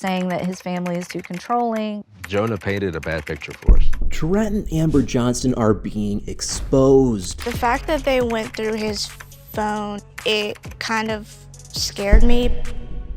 saying that his family is too controlling. Jonah painted a bad picture for us. Trent and Amber Johnston are being exposed. The fact that they went through his phone, it kind of scared me.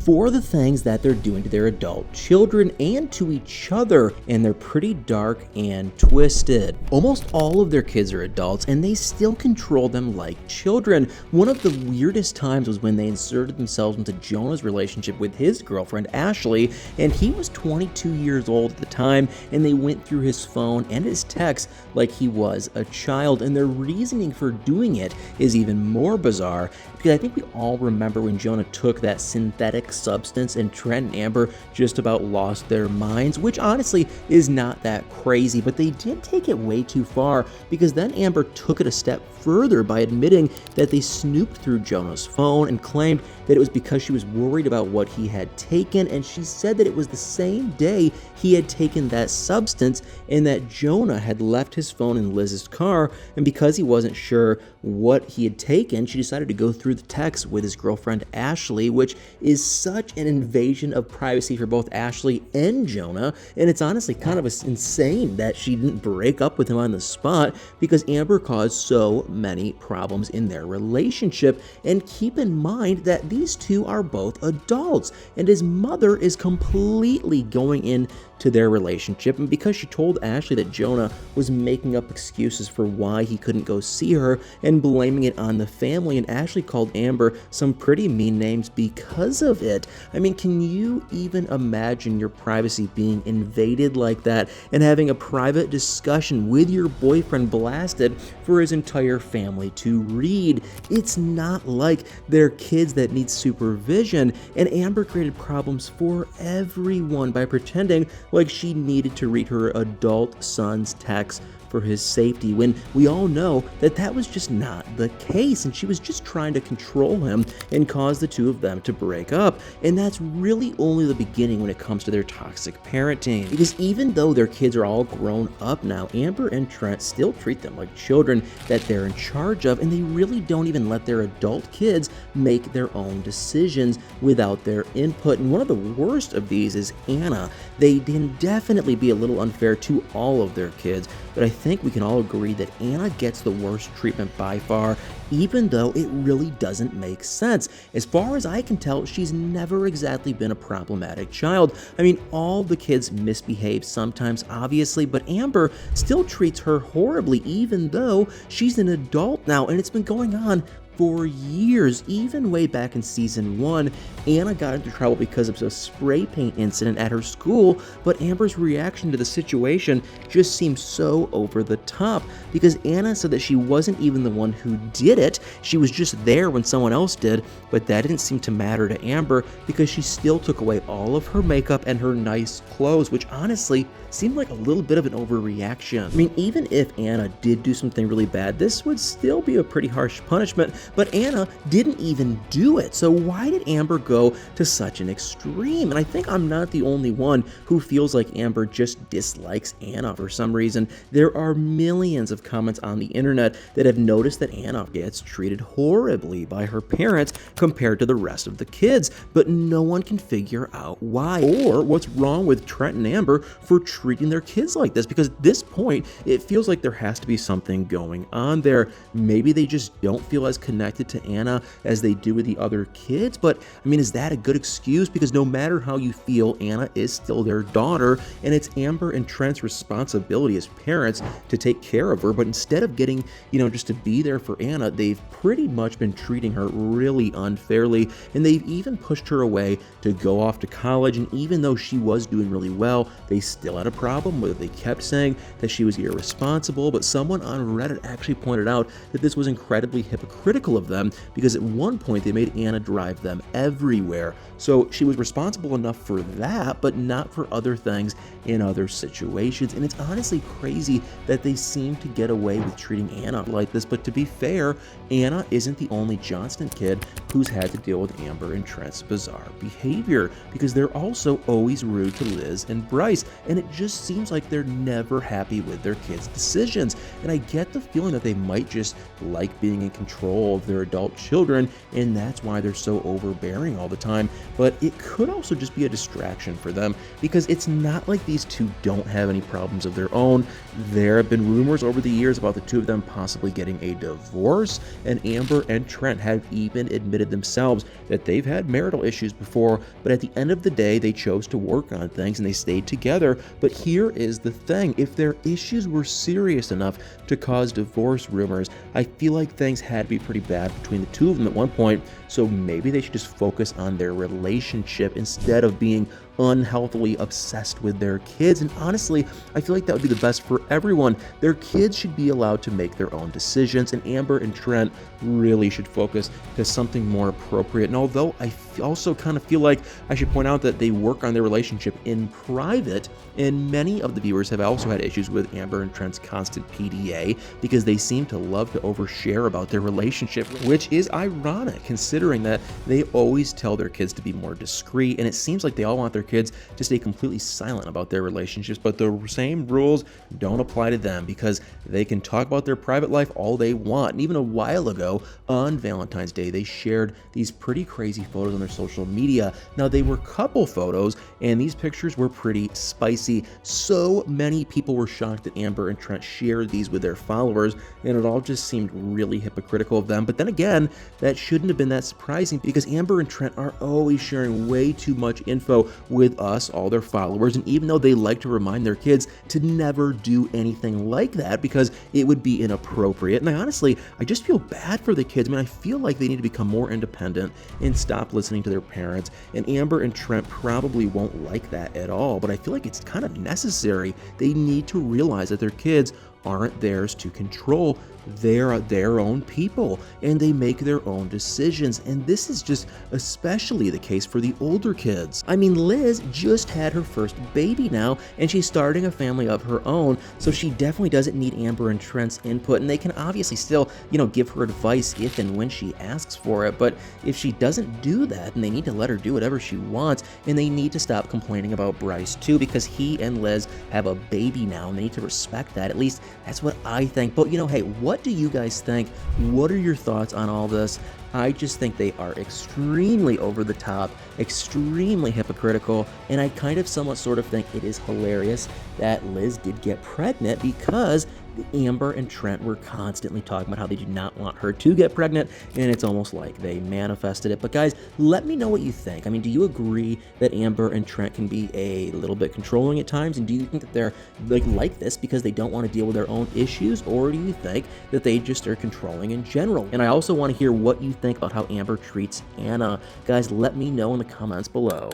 For the things that they're doing to their adult children and to each other, and they're pretty dark and twisted. Almost all of their kids are adults, and they still control them like children. One of the weirdest times was when they inserted themselves into Jonah's relationship with his girlfriend, Ashley, and he was 22 years old at the time, and they went through his phone and his texts like he was a child, and their reasoning for doing it is even more bizarre, because I think we all remember when Jonah took that synthetic substance and Trent and Amber just about lost their minds, which honestly is not that crazy, but they did take it way too far, because then Amber took it a step further by admitting that they snooped through Jonah's phone and claimed that it was because she was worried about what he had taken, and she said that it was the same day he had taken that substance and that Jonah had left his phone in Liz's car, and because he wasn't sure what he had taken, she decided to go through the text with his girlfriend Ashley, which is such an invasion of privacy for both Ashley and Jonah, and it's honestly kind of insane that she didn't break up with him on the spot, because Amber caused so many problems in their relationship. And keep in mind that these two are both adults, and his mother is completely going in to their relationship, and because she told Ashley that Jonah was making up excuses for why he couldn't go see her and blaming it on the family, and Ashley called Amber some pretty mean names because of it. I mean, can you even imagine your privacy being invaded like that and having a private discussion with your boyfriend blasted for his entire family to read? It's not like they're kids that need supervision, and Amber created problems for everyone by pretending like she needed to read her adult son's text for his safety, when we all know that that was just not the case, and she was just trying to control him and cause the two of them to break up. And that's really only the beginning when it comes to their toxic parenting, because even though their kids are all grown up now, Amber and Trent still treat them like children that they're in charge of, and they really don't even let their adult kids make their own decisions without their input. And one of the worst of these is Anna. They can definitely be a little unfair to all of their kids, but I think we can all agree that Anna gets the worst treatment by far, even though it really doesn't make sense. As far as I can tell, she's never exactly been a problematic child. I mean, all the kids misbehave sometimes, obviously, but Amber still treats her horribly, even though she's an adult now, and it's been going on for years. Even way back in season 1, Anna got into trouble because of a spray paint incident at her school, but Amber's reaction to the situation just seemed so over the top, because Anna said that she wasn't even the one who did it, she was just there when someone else did, but that didn't seem to matter to Amber because she still took away all of her makeup and her nice clothes, which honestly seemed like a little bit of an overreaction. I mean, even if Anna did do something really bad, this would still be a pretty harsh punishment, but Anna didn't even do it. So why did Amber go to such an extreme? And I think I'm not the only one who feels like Amber just dislikes Anna for some reason. There are millions of comments on the internet that have noticed that Anna gets treated horribly by her parents compared to the rest of the kids, but no one can figure out why, or what's wrong with Trent and Amber for treating their kids like this, because at this point it feels like there has to be something going on there. Maybe they just don't feel as connected to Anna as they do with the other kids, but I mean, is that a good excuse? Because no matter how you feel, Anna is still their daughter, and it's Amber and Trent's responsibility as parents to take care of her. But instead of getting, just to be there for Anna, they've pretty much been treating her really unfairly, and they've even pushed her away to go off to college. And even though she was doing really well, they still had a problem with it. They kept saying that she was irresponsible, but someone on Reddit actually pointed out that this was incredibly hypocritical of them, because at one point they made Anna drive them everywhere. So she was responsible enough for that, but not for other things in other situations. And it's honestly crazy that they seem to get away with treating Anna like this. But to be fair, Anna isn't the only Johnston kid who's had to deal with Amber and Trent's bizarre behavior, because they're also always rude to Liz and Bryce, and it just seems like they're never happy with their kids' decisions. And I get the feeling that they might just like being in control control of their adult children, and that's why they're so overbearing all the time. But it could also just be a distraction for them, because it's not like these two don't have any problems of their own. There have been rumors over the years about the two of them possibly getting a divorce, and Amber and Trent have even admitted themselves that they've had marital issues before, but at the end of the day, they chose to work on things and they stayed together. But here is the thing: if their issues were serious enough to cause divorce rumors, I feel like things had to be pretty bad between the two of them at one point, so maybe they should just focus on their relationship instead of being unhealthily obsessed with their kids. And honestly, I feel like that would be the best for everyone. Their kids should be allowed to make their own decisions, and Amber and Trent really should focus to something more appropriate. And although I also kind of feel like I should point out that they work on their relationship in private, and many of the viewers have also had issues with Amber and Trent's constant PDA because they seem to love to overshare about their relationship, which is ironic considering that they always tell their kids to be more discreet, and it seems like they all want their kids to stay completely silent about their relationships, but the same rules don't apply to them because they can talk about their private life all they want. And even a while ago on Valentine's Day, they shared these pretty crazy photos on their social media. Now, they were couple photos, and these pictures were pretty spicy. So many people were shocked that Amber and Trent shared these with their followers, and it all just seemed really hypocritical of them. But then again, that shouldn't have been that surprising because Amber and Trent are always sharing way too much info with us, all their followers, and even though they like to remind their kids to never do anything like that because it would be inappropriate, and I just feel bad for the kids. I mean, I feel like they need to become more independent and stop listening to their parents, and Amber and Trent probably won't like that at all, but I feel like it's kind of necessary. They need to realize that their kids aren't theirs to control. They're their own people, and they make their own decisions, and this is just especially the case for the older kids. I mean, Liz just had her first baby now, and she's starting a family of her own, so she definitely doesn't need Amber and Trent's input, and they can obviously still, give her advice if and when she asks for it, but if she doesn't do that, then they need to let her do whatever she wants, and they need to stop complaining about Bryce too, because he and Liz have a baby now, and they need to respect that. At least that's what I think. But hey, what do you guys think? What are your thoughts on all this? I just think they are extremely over the top, extremely hypocritical, and I kind of somewhat sort of think it is hilarious that Liz did get pregnant because Amber and Trent were constantly talking about how they do not want her to get pregnant, and it's almost like they manifested it. But guys, let me know what you think. I mean, do you agree that Amber and Trent can be a little bit controlling at times, and do you think that they're like this because they don't want to deal with their own issues, or do you think that they just are controlling in general? And I also want to hear what you think about how Amber treats Anna. Guys, let me know in the comments below.